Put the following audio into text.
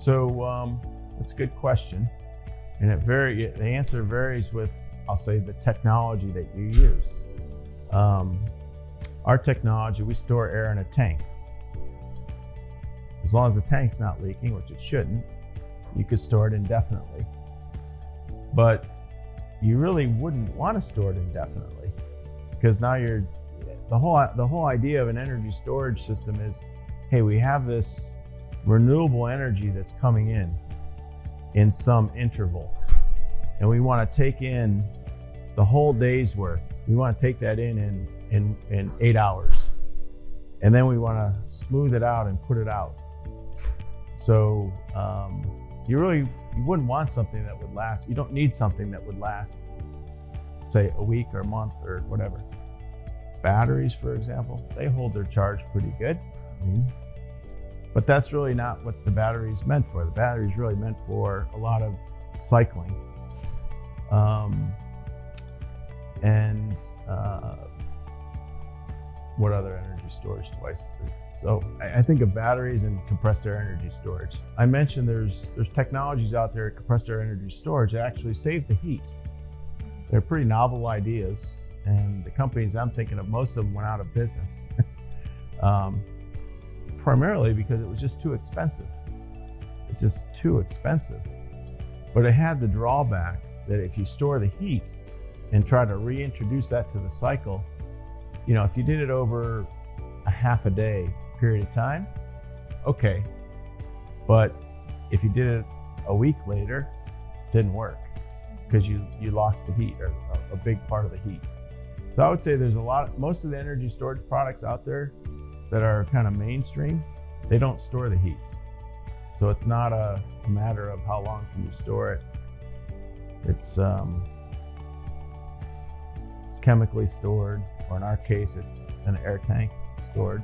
That's a good question. And the answer varies with, I'll say, the technology that you use. Our technology, we store air in a tank. As long as the tank's not leaking, which it shouldn't, you could store it indefinitely. But you really wouldn't want to store it indefinitely, because now the whole idea of an energy storage system is, hey, we have this renewable energy that's coming in some interval, and we want to take in the whole day's worth. We want to take that in 8 hours, and then we want to smooth it out and put it out. So you wouldn't want something that would last. You don't need something that would last, say, a week or a month or whatever. Batteries, for example, they hold their charge pretty good. But that's really not what the battery is meant for. The battery is really meant for a lot of cycling. What other energy storage devices? So I think of batteries and compressed air energy storage. I mentioned there's technologies out there, compressed air energy storage, that actually save the heat. They're pretty novel ideas, and the companies I'm thinking of, most of them went out of business. Primarily because it was just too expensive. It's just too expensive. But it had the drawback that if you store the heat and try to reintroduce that to the cycle, if you did it over a half a day period of time, okay. But if you did it a week later, it didn't work, because you lost the heat, or a big part of the heat. So I would say there's most of the energy storage products out there that are kind of mainstream, they don't store the heat. So it's not a matter of how long can you store it. It's chemically stored, or in our case, it's an air tank stored.